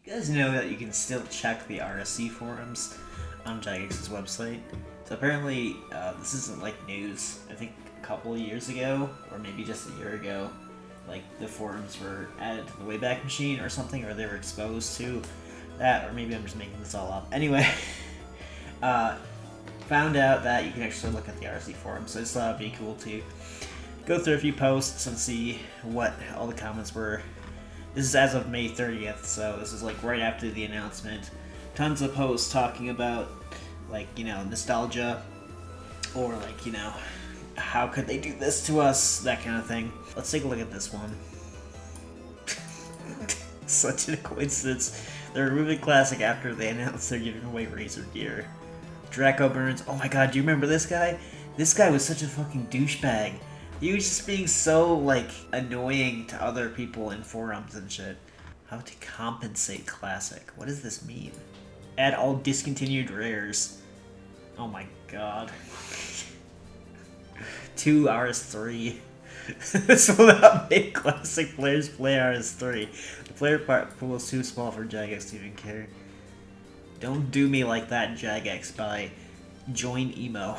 You guys know that you can still check the RSC forums on Jagex's website. So apparently, this isn't like news. I think a couple of years ago, or maybe just a year ago, like the forums were added to the Wayback Machine or something, or they were exposed to that, or maybe I'm just making this all up. Anyway, found out that you can actually look at the RSC forums, so I just thought it'd be cool to go through a few posts and see what all the comments were. This is as of May 30th, so this is like right after the announcement. Tons of posts talking about, like, you know, nostalgia, or like, you know, how could they do this to us, that kind of thing. Let's take a look at this one. Such a coincidence. They're removing Classic after they announced they're giving away Razor gear. Draco Burns, oh my god, do you remember this guy? This guy was such a fucking douchebag. He was just being so, like, annoying to other people in forums and shit. How to compensate Classic. What does this mean? Add all discontinued rares. Oh my god. 2 RS3. This will not make Classic players play RS3. The player pool is too small for Jagex to even care. Don't do me like that, Jagex, by Join Emo.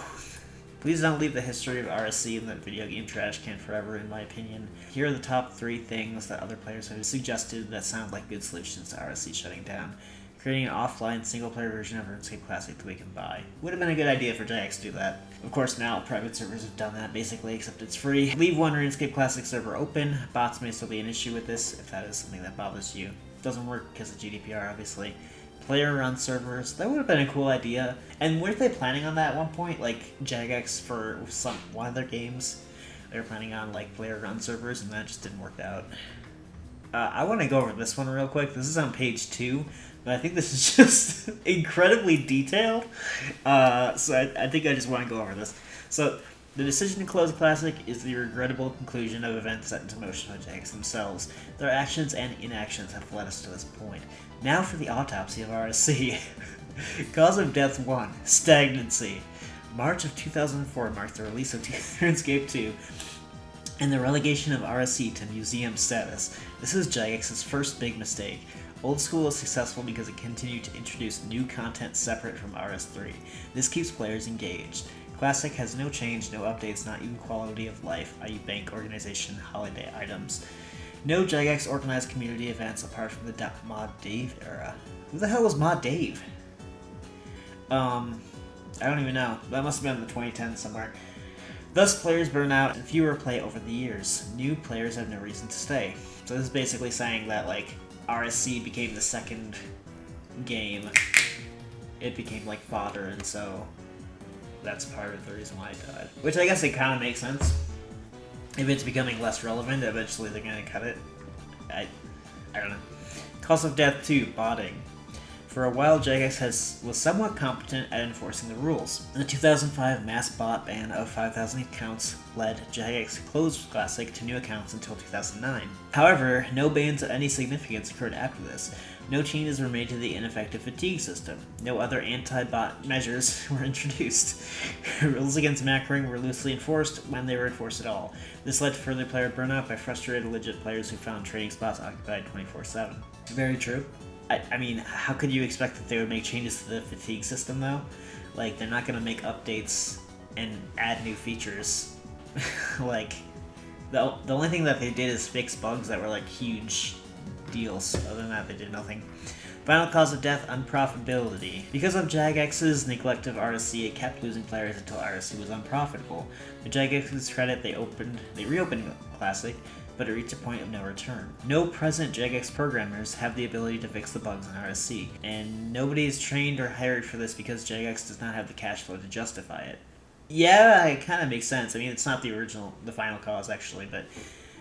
Please don't leave the history of RSC in the video game trash can forever, in my opinion. Here are the top 3 things that other players have suggested that sound like good solutions to RSC shutting down. Creating an offline single-player version of RuneScape Classic that we can buy. Would have been a good idea for Jagex to do that. Of course, now private servers have done that, basically, except it's free. Leave one RuneScape Classic server open. Bots may still be an issue with this, if that is something that bothers you. It doesn't work because of GDPR, obviously. Player-run servers, that would have been a cool idea. And weren't they planning on that at one point? Like, Jagex for one of their games, they were planning on, like, player-run servers, and that just didn't work out. I want to go over this one real quick. This is on page 2, but I think this is just incredibly detailed. So I think I just want to go over this. So, the decision to close Classic is the regrettable conclusion of events set into motion by Jagex themselves. Their actions and inactions have led us to this point. Now for the autopsy of RSC. Cause of death 1. Stagnancy. March of 2004 marked the release of Runescape 2 and the relegation of RSC to museum status. This is Jagex's first big mistake. Old School is successful because it continued to introduce new content separate from RS3. This keeps players engaged. Classic has no change, no updates, not even quality of life, i.e. bank organization, holiday items. No Jagex organized community events apart from the Mod Dave era. Who the hell was Mod Dave? I don't even know. That must have been in the 2010s somewhere. Thus, players burn out and fewer play over the years. New players have no reason to stay. So this is basically saying that, like, RSC became the second game. It became, like, fodder, and so that's part of the reason why it died. Which I guess it kind of makes sense. If it's becoming less relevant, eventually they're going to cut it. I don't know. Cause of death 2, botting. For a while, Jagex was somewhat competent at enforcing the rules. The 2005 mass bot ban of 5,000 accounts led Jagex to close Classic to new accounts until 2009. However, no bans of any significance occurred after this. No changes were made to the ineffective fatigue system. No other anti-bot measures were introduced. Rules against macroing were loosely enforced when they were enforced at all. This led to further player burnout by frustrated legit players who found trading spots occupied 24/7. Very true. I mean, how could you expect that they would make changes to the fatigue system, though? Like, they're not going to make updates and add new features. Like, the only thing that they did is fix bugs that were, like, huge deals. Other than that, they did nothing. Final cause of death, unprofitability. Because of Jagex's neglect of RSC, it kept losing players until RSC was unprofitable. To Jagex's credit, they reopened Classic, but it reached a point of no return. No present Jagex programmers have the ability to fix the bugs in RSC, and nobody is trained or hired for this because Jagex does not have the cash flow to justify it. Yeah, it kind of makes sense. I mean, it's not the final cause, actually, but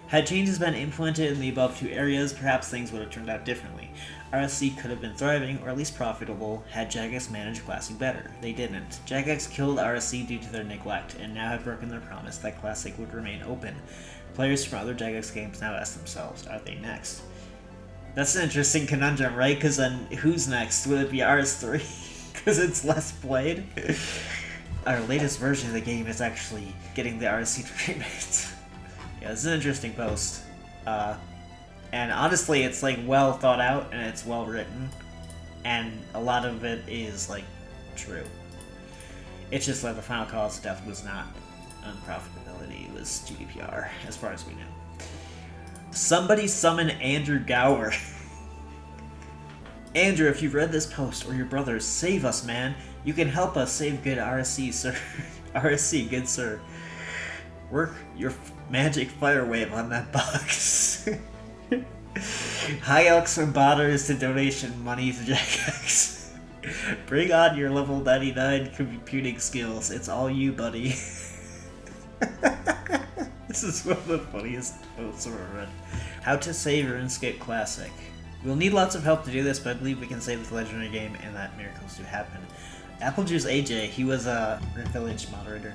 had changes been implemented in the above 2 areas, perhaps things would have turned out differently. RSC could have been thriving, or at least profitable, had Jagex managed Classic better. They didn't. Jagex killed RSC due to their neglect, and now have broken their promise that Classic would remain open. Players from other Jagex games now ask themselves, are they next? That's an interesting conundrum, right? Because then, who's next? Would it be RS3? Because it's less played? Our latest version of the game is actually getting the RSC treatment. Yeah, this is an interesting post. And honestly, it's like well thought out and it's well written, and a lot of it is like true. It's just like the final cause of death was not unprofitability, it was GDPR, as far as we know. Somebody summon Andrew Gower. Andrew, if you've read this post, or your brothers, save us, man. You can help us save good RSC, sir. RSC, good sir. Work your magic fire wave on that box. High elks and botters to donation money to Jagex. Bring on your level 99 computing skills. It's all you, buddy. This is one of the funniest posts I've ever read. How to save RuneScape Classic. We'll need lots of help to do this, but I believe we can save this legendary game and that miracles do happen. Applejuice AJ, he was a Village moderator.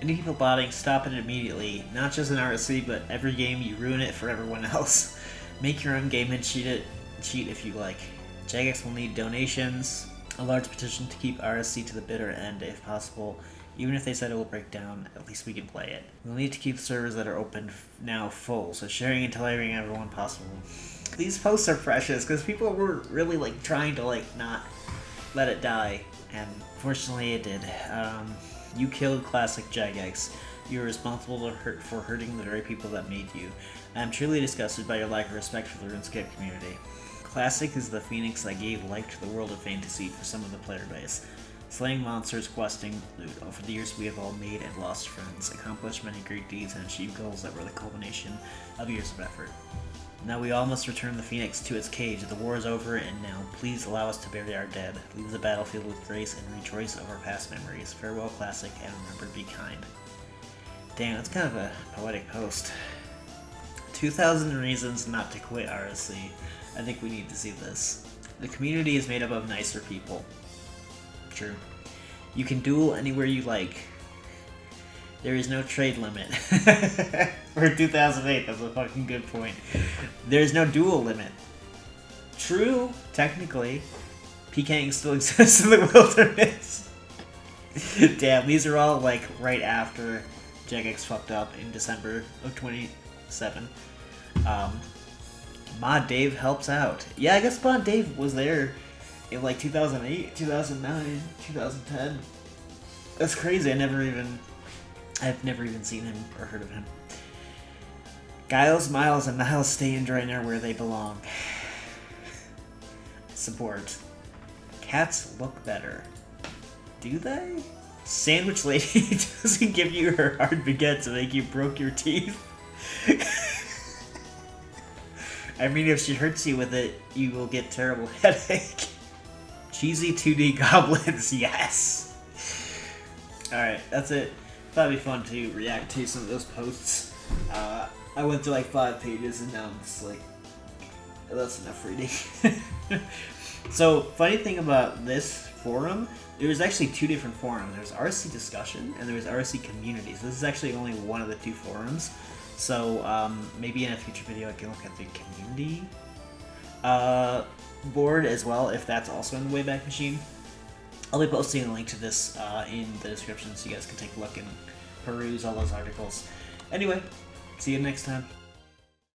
Any people botting, stop it immediately. Not just in RSC, but every game you ruin it for everyone else. Make your own game and cheat if you like. Jagex will need donations, a large petition to keep RSC to the bitter end if possible. Even if they said it will break down, at least we can play it. We'll need to keep servers that are open now full, so sharing and telling everyone possible. These posts are precious because people were really like trying to like not let it die, and fortunately it did. You killed classic Jagex. You are responsible for hurting the very people that made you. I am truly disgusted by your lack of respect for the RuneScape community. Classic is the phoenix that gave light to the world of fantasy for some of the player base. Slaying monsters, questing, loot. Over the years we have all made and lost friends, accomplished many great deeds, and achieved goals that were the culmination of years of effort. Now we all must return the phoenix to its cage. The war is over, and now please allow us to bury our dead. Leave the battlefield with grace and rejoice over past memories. Farewell, Classic, and remember, be kind. Damn, that's kind of a poetic post. 2,000 reasons not to quit RSC. I think we need to see this. The community is made up of nicer people. True. You can duel anywhere you like. There is no trade limit. For 2008, that's a fucking good point. There's no duel limit. True, technically. PKing still exists in the wilderness. Damn, these are all like right after Jagex fucked up in December of 2007. Mod Dave helps out. Yeah, I guess Mod Dave was there in like 2008, 2009, 2010. That's crazy. I've never even seen him or heard of him. Giles, Miles, and Niles stay in Draenor where they belong. Support. Cats look better. Do they? Sandwich Lady doesn't give you her hard baguette to make you broke your teeth. I mean, if she hurts you with it, you will get terrible headache. Cheesy 2D goblins, yes! Alright, that's it. Thought it'd be fun to react to some of those posts. I went through like 5 pages and now I'm just like, that's enough reading. So, funny thing about this forum, there's actually 2 different forums. There's RSC discussion and there's RSC community. So this is actually only one of the 2 forums. So maybe in a future video I can look at the community board as well, if that's also in the Wayback Machine. I'll be posting a link to this in the description so you guys can take a look and peruse all those articles. Anyway, see you next time.